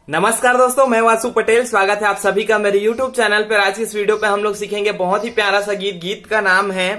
नमस्कार दोस्तों, मैं वासु पटेल। स्वागत है आप सभी का मेरे YouTube चैनल पर। आज की इस वीडियो पे हम लोग सीखेंगे बहुत ही प्यारा सा गीत। गीत का नाम है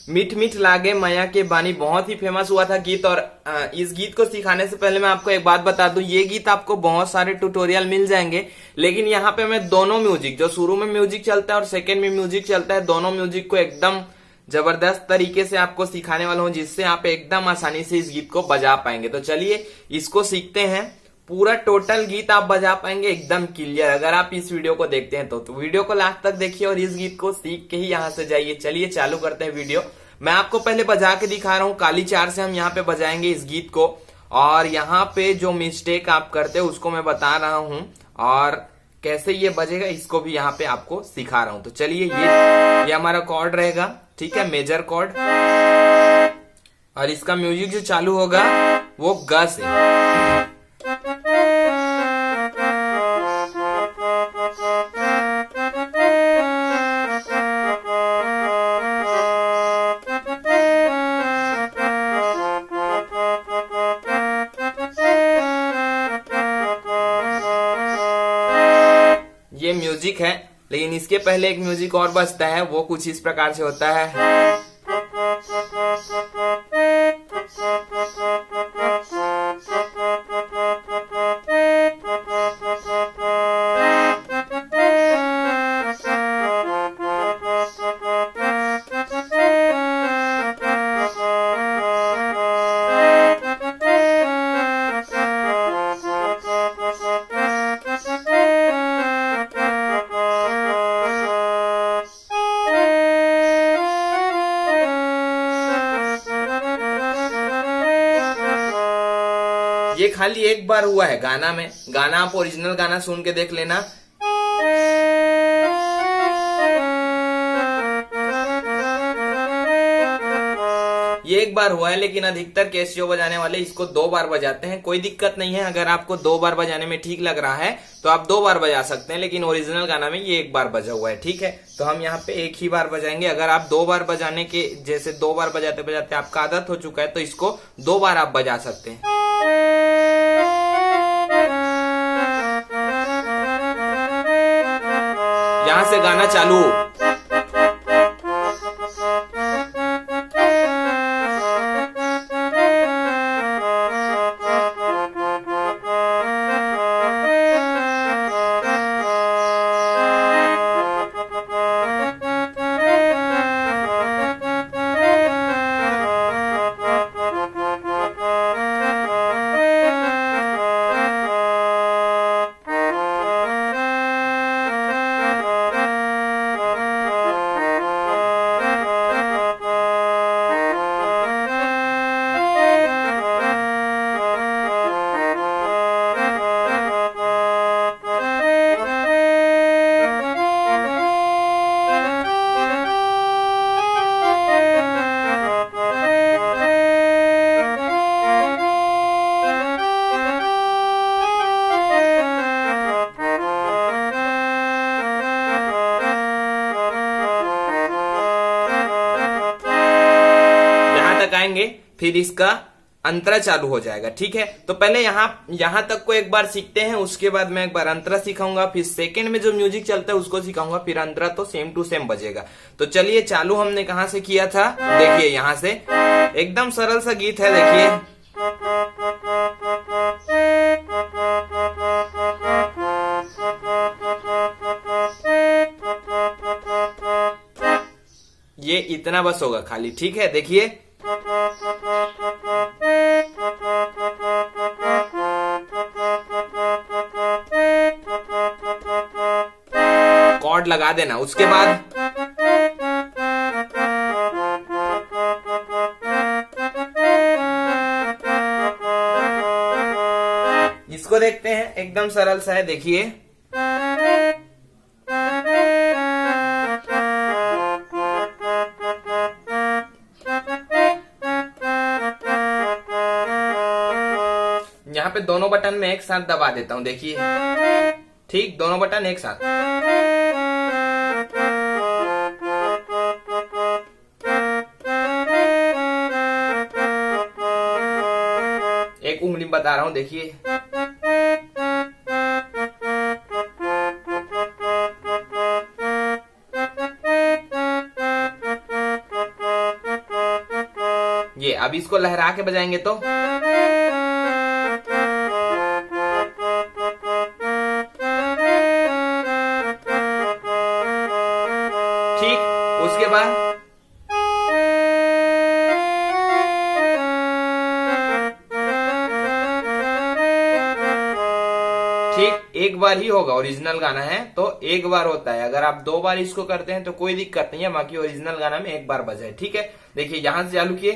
मीठ मीठ लागे मैया के बानी। बहुत ही फेमस हुआ था गीत। और इस गीत को सिखाने से पहले मैं आपको एक बात बता दूं, ये गीत आपको बहुत सारे ट्यूटोरियल मिल जाएंगे, लेकिन यहाँ पे मैं दोनों म्यूजिक, जो शुरू में म्यूजिक चलता है और सेकेंड में म्यूजिक चलता है, दोनों म्यूजिक को एकदम जबरदस्त तरीके से आपको सिखाने वाला हूँ, जिससे आप एकदम आसानी से इस गीत को बजा पाएंगे। तो चलिए इसको सीखते हैं। पूरा टोटल गीत आप बजा पाएंगे एकदम क्लियर अगर आप इस वीडियो को देखते हैं तो वीडियो को लास्ट तक देखिए और इस गीत को सीख के ही यहाँ से जाइए। चलिए चालू करते हैं वीडियो। मैं आपको पहले बजा के दिखा रहा हूँ। काली चार से हम यहाँ पे बजाएंगे इस गीत को, और यहाँ पे जो मिस्टेक आप करते हो उसको मैं बता रहा हूँ, और कैसे ये बजेगा इसको भी यहाँ पे आपको सिखा रहा हूँ। तो चलिए ये हमारा कॉर्ड रहेगा, ठीक है, मेजर कॉर्ड, और इसका म्यूजिक जो चालू होगा वो ग से। ये म्यूजिक है, लेकिन इसके पहले एक म्यूजिक और बजता है, वो कुछ इस प्रकार से होता है। ये खाली एक बार हुआ है गाना में। गाना आप ओरिजिनल गाना सुन के देख लेना। ये एक बार हुआ है, लेकिन अधिकतर कैसियो बजाने वाले इसको दो बार बजाते हैं। कोई दिक्कत नहीं है, अगर आपको दो बार बजाने में ठीक लग रहा है तो आप दो बार बजा सकते हैं, लेकिन ओरिजिनल गाना में ये एक बार बजा हुआ है, ठीक है। तो हम यहाँ पे एक ही बार बजाएंगे। अगर आप दो बार बजाने के, जैसे दो बार बजाते बजाते आपका आदत हो चुका है, तो इसको दो बार आप बजा सकते हैं। यहां से गाना चालू। आएंगे फिर इसका अंतरा चालू हो जाएगा, ठीक है। तो पहले यहां तक को एक बार सीखते हैं, उसके बाद मैं एक बार अंतरा सिखाऊंगा, फिर सेकंड में जो म्यूजिक चलता है उसको सिखाऊंगा, फिर अंतरा तो सेम टू सेम बजेगा। तो चलिए चालू हमने कहां से किया था, देखिए यहां से। एकदम सरल सा गीत है, देखिए। ये इतना बस होगा खाली, ठीक है। देखिए कॉर्ड लगा देना, उसके बाद इसको देखते हैं। एकदम सरल सा है, देखिए। यहाँ पे दोनों बटन में एक साथ दबा देता हूं, देखिए, ठीक, दोनों बटन एक साथ। एक उंगली बता रहा हूं, देखिए। ये अब इसको लहरा के बजाएंगे तो ठीक। उसके बाद ठीक, एक बार ही होगा, ओरिजिनल गाना है तो एक बार होता है। अगर आप 2 बार इसको करते हैं तो कोई दिक्कत नहीं है, बाकी ओरिजिनल गाना में एक बार बजाए। ठीक है, देखिए यहां से चालू किए,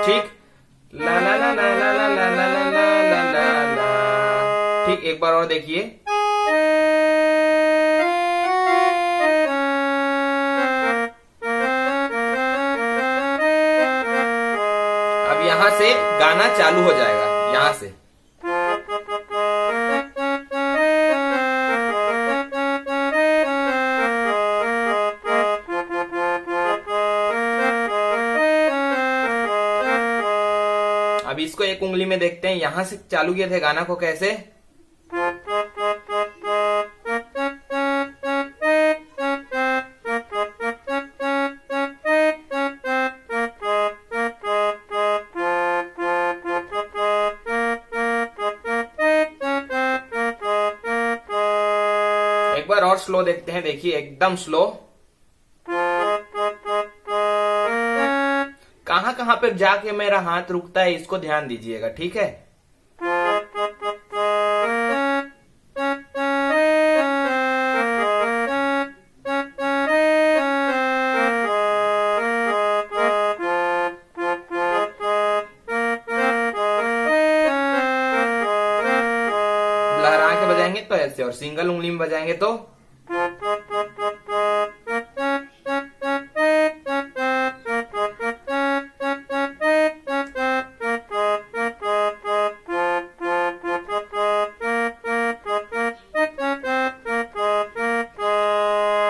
ठीक, ला ला ला ला ला ला ला ला ला ला ला ला। ठीक, एक बार और देखिए, अब यहां से गाना चालू हो जाएगा। यहां से अब इसको एक उंगली में देखते हैं, यहां से चालू किए थे गाना को कैसे। एक बार और स्लो देखते हैं, देखिए एकदम स्लो। कहां कहां पे जाके मेरा हाथ रुकता है इसको ध्यान दीजिएगा। ठीक है, लहरा के बजाएंगे तो ऐसे, और सिंगल उंगली में बजाएंगे तो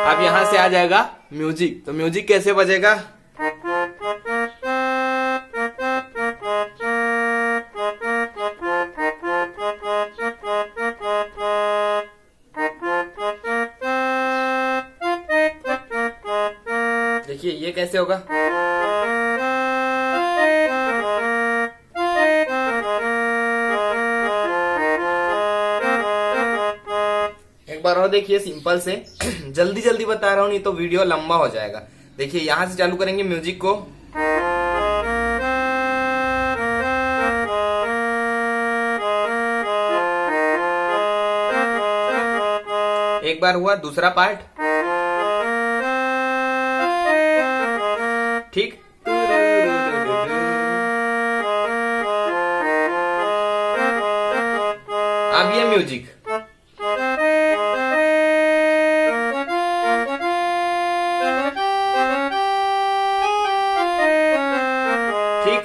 अब यहां से आ जाएगा म्यूजिक। तो म्यूजिक कैसे बजेगा, देखिए ये कैसे होगा। एक बार और देखिए सिंपल से जल्दी जल्दी बता रहा हूं, नहीं तो वीडियो लंबा हो जाएगा। देखिए यहां से चालू करेंगे म्यूजिक को, एक बार हुआ, दूसरा पार्ट, ठीक, अब ये म्यूजिक, ठीक,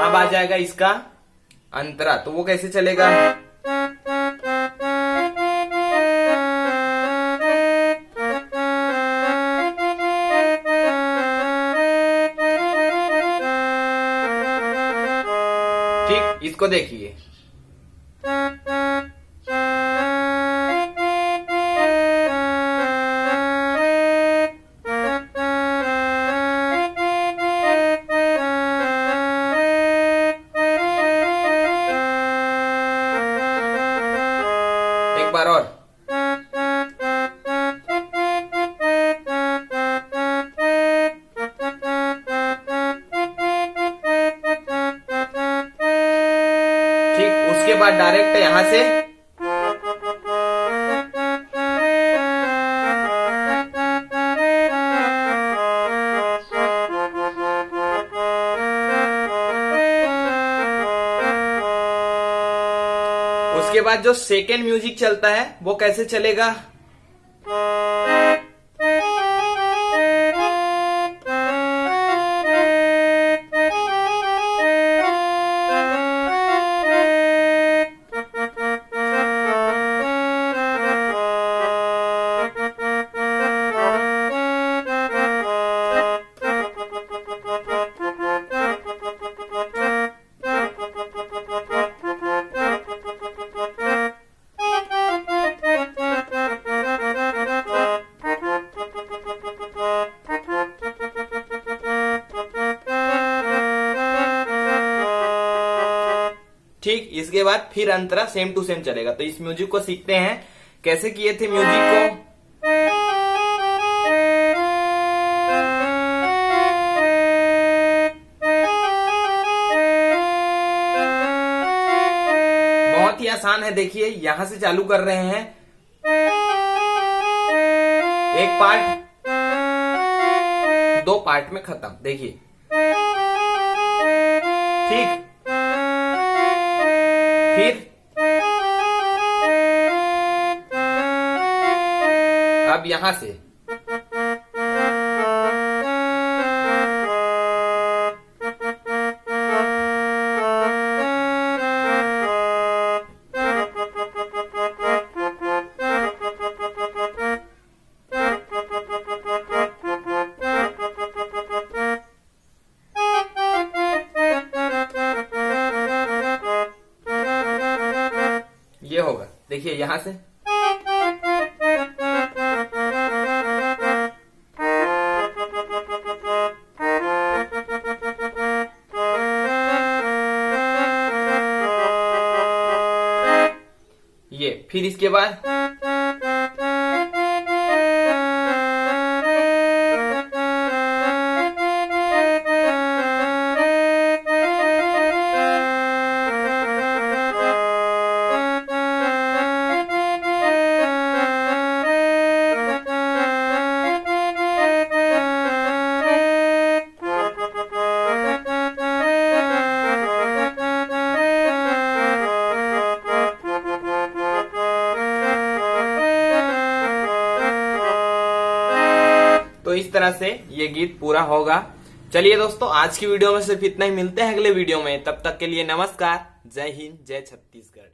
अब आ जाएगा इसका अंतरा। तो वो कैसे चलेगा, ठीक, इसको देखिए, एक बार और, ठीक, उसके बाद डायरेक्ट यहां से उसके बाद जो सेकेंड म्यूजिक चलता है वो कैसे चलेगा, ठीक, इसके बाद फिर अंतरा सेम टू सेम चलेगा। तो इस म्यूजिक को सीखते हैं, कैसे किए थे म्यूजिक को। बहुत ही आसान है, देखिए यहां से चालू कर रहे हैं, एक पार्ट, दो पार्ट में खत्म, देखिए ठीक। फिर अब यहां से ये होगा, देखिए यहां से ये, फिर इसके बाद तो इस तरह से ये गीत पूरा होगा। चलिए दोस्तों, आज की वीडियो में सिर्फ इतना ही, मिलते हैं अगले वीडियो में, तब तक के लिए नमस्कार, जय हिंद, जय छत्तीसगढ़।